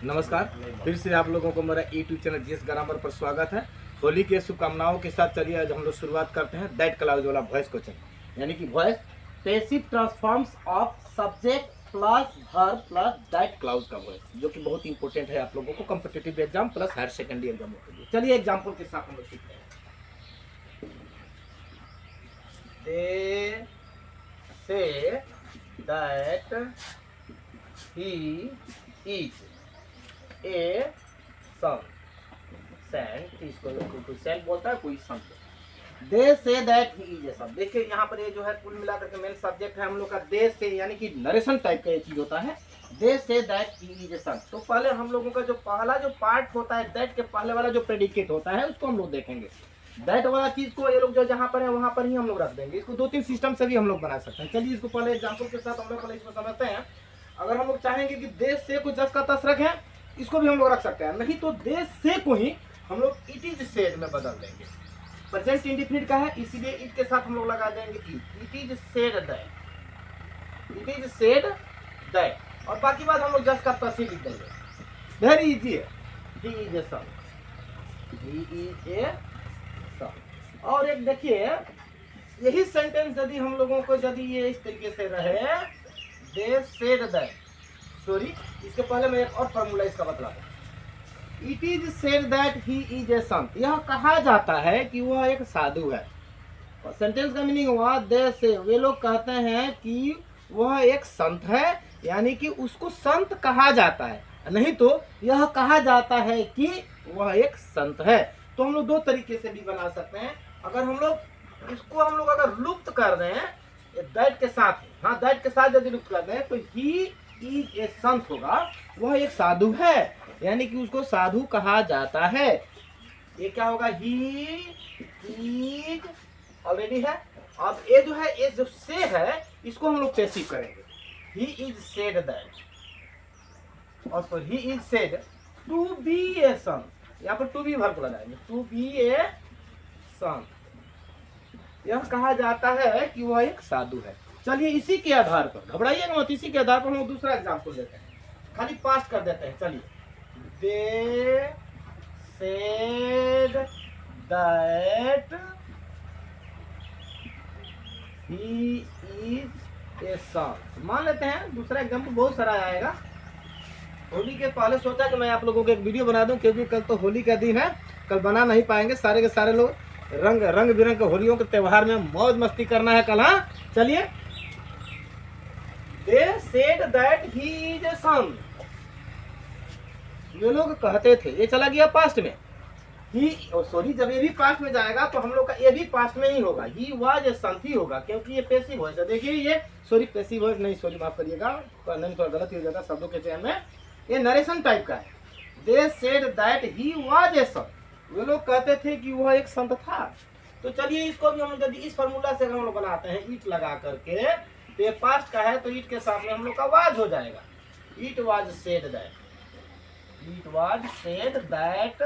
नमस्कार, फिर से आप लोगों को मेरा यूट्यूब चैनल जीएस ग्रामर पर स्वागत है। होली के शुभकामनाओं के साथ चलिए आज हम लोग शुरुआत करते हैं दैट क्लाउज वाला वॉइस क्वेश्चन, यानी कि voice passive transforms of subject plus verb plus that clause का वॉइस, जो कि बहुत इंपॉर्टेंट है आप लोगों को competitive exam plus higher secondary exam के लिए। चलिए एग्जाम्पल के साथ हम लोग सीखते हैं। They say that he is a son, said, इसको कोई सैंड बोलता है, कोई सन। दे say that he is a सन। देखिए यहाँ पर ये जो है कुल मिलाकर के मेन सब्जेक्ट है हम लोग का दे से, यानी कि नरेशन टाइप का ये चीज होता है। दे say that he is a सन। तो पहले हम लोगों का जो पहला जो पार्ट होता है, दैट के पहले वाला जो प्रेडिकेट होता है उसको हम लोग देखेंगे। दैट वाला चीज को ये लोग जो जहाँ पर है वहां पर ही हम लोग रख देंगे। इसको दो तीन सिस्टम से भी हम लोग बना सकते हैं। चलिए इसको पहले एग्जाम्पल के साथ हम लोग पहले इसको समझते हैं। अगर हम लोग चाहेंगे कि देश से कुछ जस का तस रखें, इसको भी हम लोग रख सकते हैं। नहीं तो देश से को ही हम लोग इट इज सेड में बदल देंगे। प्रेजेंट इंडिफिनिट का है, इसीलिए इट के साथ हम लोग लगा देंगे it is said that, it is said that, और बाकी बात हम लोग जस का तस ही लिख देंगे। वेरी इजी है। He is a son, he is a son. और एक देखिए यही सेंटेंस यदि हम लोगों को यदि ये इस तरीके से रहे, दे सेड दैट, सॉरी इसके पहले मैं एक और फॉर्मूला इसका बतला दूं। It is said that he is ए संत। यह कहा जाता है कि वह एक साधु है। और सेंटेंस का मीनिंग हुआ दे से, वे लोग कहते हैं कि वह एक संत है, यानी कि उसको संत कहा जाता है। नहीं तो यह कहा जाता है कि वह एक संत है। तो हम लोग दो तरीके से भी बना सकते हैं। अगर हम लोग इसको हम लोग अगर लुप्त कर दें दैट के साथ, हाँ दैट के साथ यदि लुप्त कर दें तो ही इज ए संत होगा, वह एक साधु है, यानी कि उसको साधु कहा जाता है। ये क्या होगा, ही इज ऑलरेडी है। अब ये जो है, ये जो से है, इसको हम लोग पैसिव करेंगे। ही इज सेड दैट, और so he is said to be a son. यहाँ पर टू बी वर्ब लगाएंगे, टू बी ए सन। यह कहा जाता है कि वह एक साधु है। चलिए इसी के आधार पर, घबराइएगा मत, इसी के आधार पर हम दूसरा एग्जाम्पल देते हैं। खाली पास्ट कर देते हैं। चलिए they said that he is a son. मान लेते हैं दूसरा एग्जाम्पल बहुत सारा आएगा। होली के पहले सोचा कि मैं आप लोगों को एक वीडियो बना दूं, क्योंकि कल तो होली का दिन है, कल बना नहीं पाएंगे। सारे के सारे लोग रंग बिरंग के होलियों के त्योहार में मौज मस्ती करना है कल। हाँ चलिए, they said that he is a son. ये लोग कहते थे, ये चला गया पास्ट में। ही सॉरी, जब ये भी पास्ट में जाएगा तो हम लोग का ये भी पास्ट में ही होगा। ही वाज ए सन ही होगा, क्योंकि ये पैसिव वॉइस है। देखिए ये सॉरी पैसिव वॉइस नहीं, सॉरी माफ करिएगा, नहीं थोड़ा गलत हो जाएगा शब्दों के चयन में। ये नरेशन टाइप का है। They said that he was a son. वे लोग कहते थे कि वह एक संत था। तो चलिए इसको भी हम यदि इस फार्मूला से हम लोग बनाते हैं, ईट लगा करके, तो ये पास्ट का है तो ईट के साथ में हम लोग का वाज हो जाएगा। It was said that, it was said that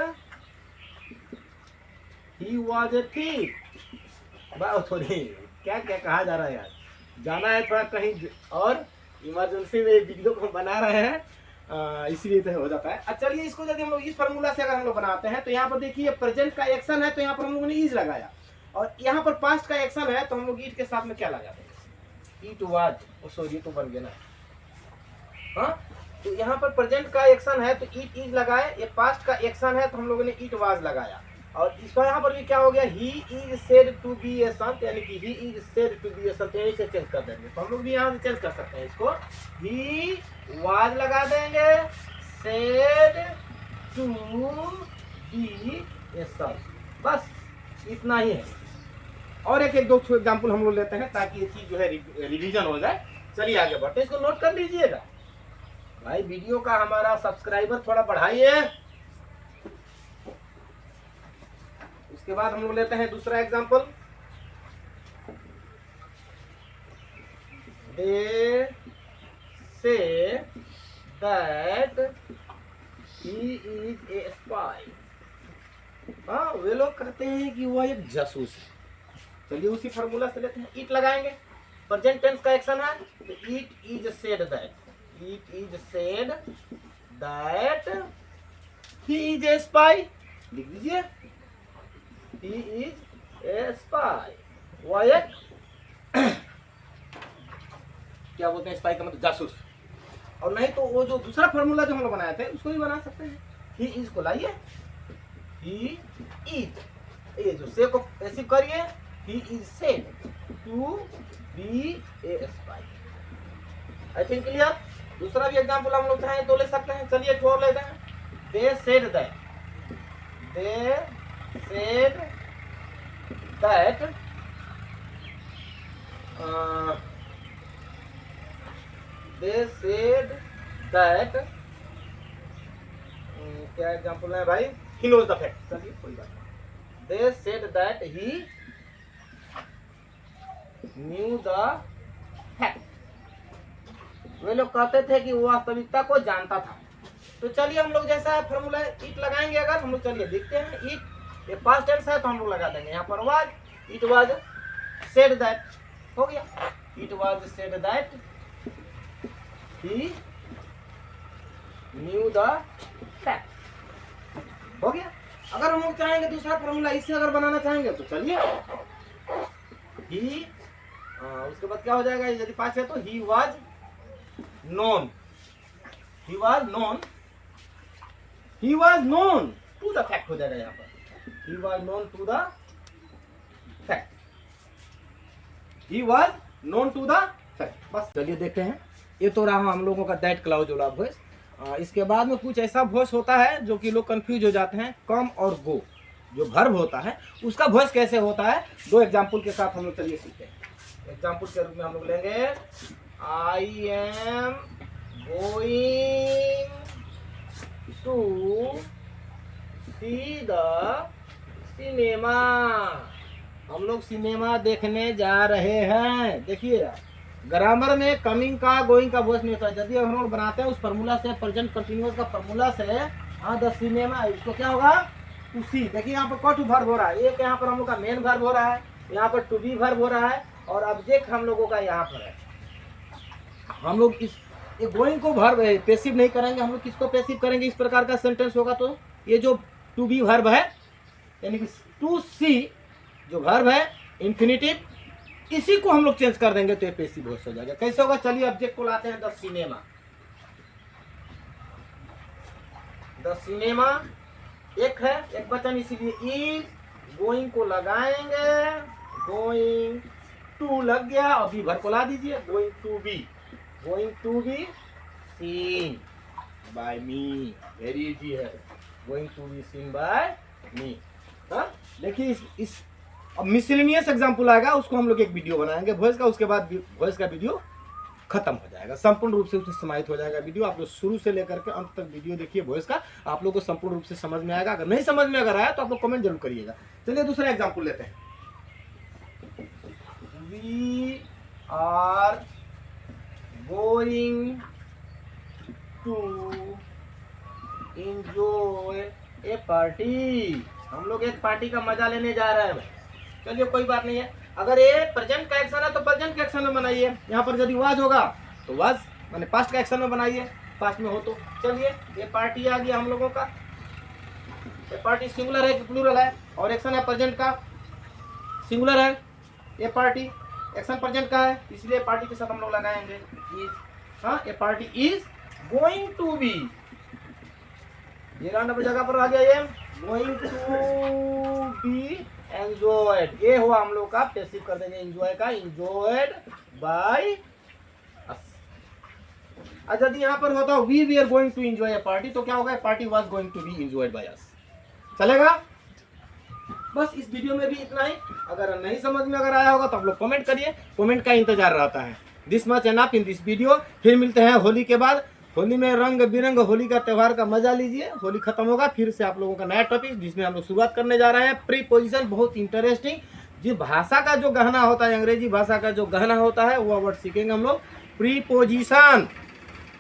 he was a thief. बात थोड़ी क्या क्या कहा जा रहा है यार, जाना है थोड़ा कहीं और इमरजेंसी में वीडियो को बना रहे हैं, इसीलिए तो हो जाता है। अच्छा चलिए इसको यदि हम लोग इस फार्मूला से अगर हम लोग बनाते हैं, तो यहाँ पर देखिए प्रेजेंट का एक्शन है तो यहाँ पर हम लोगों ने इज लगाया, और यहाँ पर पास्ट का एक्शन है तो हम लोग ईट के साथ में क्या लगा देंगे, इट वाज, सॉरी तो बन गया ना। हाँ तो यहाँ पर प्रेजेंट का एक्शन है तो इट इज लगाए, ये पास्ट का एक्शन है तो हम लोगों ने इट वाज लगाया। और इसका यहाँ पर भी क्या हो गया, he is said to be a saint, यानी कि he is said to be a saint, यहीं से चेंज कर देंगे। तो हम लोग भी यहाँ से चेंज कर सकते हैं इसको, ही वाज लगा देंगे, सेड टू बी ए संत, बस इतना ही है। और एक दो एग्जाम्पल हम लोग लेते हैं ताकि ये चीज जो है रिवीजन हो जाए। चलिए आगे बढ़ते हैं, इसको नोट कर लीजिएगा भाई, वीडियो का हमारा सब्सक्राइबर थोड़ा बढ़ाइए। इसके बाद हम लोग लेते हैं दूसरा example. They say that he is A spy. हाँ वे लोग कहते हैं कि वह एक जासूस है। चलिए उसी फार्मूला से लेते हैं, इट लगाएंगे, प्रेजेंट टेंस का एक्शन है तो it is said that, it is said that he is A spy, लिख दीजिए, ही इज ए स्पाई। वह एक क्या बोलते हैं स्पाई का मतलब जासूस। और नहीं तो वो जो दूसरा फॉर्मूला जो हम लोग बनाए थे उसको भी बना सकते हैं। ही इज को लाइए, ही इज, ये जो से को ऐसे करिए, he is said to be a spy. I think clear. दूसरा भी एग्जांपल हम लोग चाहें तो ले सकते हैं। चलिए एक और लेते हैं। दे said that, they said that they said that क्या एग्जाम्पल है भाई, he knows the fact। चलिए कोई बात नहीं। they said that he knew the fact। वे लोग कहते थे कि वो वास्तविकता को जानता था। तो चलिए हम लोग जैसा फॉर्मूला इट लगाएंगे, अगर हम लोग चलिए देखते हैं। इट ये पास्ट टेंस है तो हम लोग लगा देंगे यहाँ पर was, it was said that, हो गया। It was said that he knew the fact, हो गया। अगर हम लोग चाहेंगे दूसरा फॉर्मूला इससे अगर बनाना चाहेंगे तो चलिए, he उसके बाद क्या हो जाएगा, यदि पास है तो he was known, he was known, he was known to the fact हो जाएगा यहाँ पर, he was known to the fact, he was known to the fact। बस चलिए देखते हैं। ये तो रहा हम लोगों का दैट क्लाउजुला वॉइस। इसके बाद में कुछ ऐसा वॉइस होता है जो कि लोग कंफ्यूज हो जाते हैं। कम और गो जो वर्ब होता है उसका वॉइस कैसे होता है, दो एग्जांपल के साथ हम लोग चलिए सीखते हैं। एग्जांपल के रूप में हम लोग लेंगे, I am going to see the cinema. हम लोग सिनेमा देखने जा रहे हैं। देखिए ग्रामर में कमिंग का गोइंग का वॉइस नहीं होता। यदि हम लोग बनाते हैं उस फार्मूला से, प्रेजेंट कंटिन्यूअस का फार्मूला से, हाँ द सिनेमा, इसको क्या होगा, टू सी। देखिए यहाँ पर कौन वर्ब हो रहा है, एक यहाँ पर हम लोग का मेन वर्ब हो रहा है, यहाँ पर टू बी वर्ब हो रहा है, और ऑब्जेक्ट हम लोगों का यहाँ पर है। हम लोग इस ये गोइंग को वर्ब पैसिव नहीं करेंगे, हम लोग किसको पैसिव करेंगे। इस प्रकार का सेंटेंस होगा तो ये जो टू बी वर्ब है, यानी कि टू सी जो वर्ब है इंफिनिटिव, इसी को हम लोग चेंज कर देंगे तो ये पैसिव वॉइस हो जाएगा। कैसे होगा, चलिए ऑब्जेक्ट को लाते हैं, द सिनेमा। द सिनेमा एक है, एक वचन, इसीलिए इज गोइंग को लगाएंगे, गोइंग टू लग गया, अभी भर को ला दीजिए, going to be seen by me. Very easy है, going to be seen by me. हाँ देखिए इस अब मिसलेनियस एग्जाम्पल आएगा, उसको हम लोग एक वीडियो बनाएंगे वॉइस का, उसके बाद वॉइस का वीडियो खत्म हो जाएगा, संपूर्ण रूप से उसमें समाहित हो जाएगा वीडियो। आप लोग शुरू से लेकर के अंत तक वीडियो देखिए वॉइस का, आप लोग को संपूर्ण रूप से समझ में आएगा। अगर नहीं समझ में अगर आया तो आप लोग कमेंट जरूर करिएगा। चलिए दूसरा एग्जाम्पल लेते हैं। We are going to enjoy a party. हम लोग एक पार्टी का मजा लेने जा रहे हैं। चलिए कोई बात नहीं है। अगर ये प्रेजेंट का एक्शन है तो प्रेजेंट के एक्शन में बनाइए। यहाँ पर यदि वाज होगा तो वाज माने पास्ट का एक्शन में बनाइए, पास्ट में हो तो। चलिए ये पार्टी आ गया हम लोगों का। ये पार्टी सिंगुलर है कि प्लूरल है, और एक्शन है प्रेजेंट का, सिंगुलर है। ये पार्टी एक्शन प्रेजेंट का है, इसलिए पार्टी के साथ हम लोग लगाएंगे इज। हाँ ये party is going to be, ये नंबर जगह पर आ गया, ये गोइंग टू बी एंजॉयड। ये हुआ हम लोग का पैसिव कर देंगे एंजॉय का, एंजॉयड बाय अस। यदि यहाँ पर होता we are going to enjoy a party तो क्या होगा, party was going to be enjoyed by us. चलेगा। बस इस वीडियो में भी इतना ही। अगर नहीं समझ में अगर आया होगा तो आप लोग कमेंट करिए, कमेंट का इंतजार रहता है। This much enough in this video. फिर मिलते हैं होली के बाद। होली में रंग बिरंग होली का त्यौहार का मजा लीजिए। होली खत्म होगा फिर से आप लोगों का नया टॉपिक जिसमें हम लोग शुरुआत करने जा रहे हैं प्रीपोजिशन। बहुत इंटरेस्टिंग, जो भाषा का जो गहना होता है, अंग्रेजी भाषा का जो गहना होता है वो वर्ड सीखेंगे हम लोग, प्रीपोजिशन।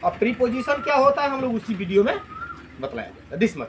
और प्रीपोजिशन क्या होता है हम लोग उसी वीडियो में बतलाएंगे। This much.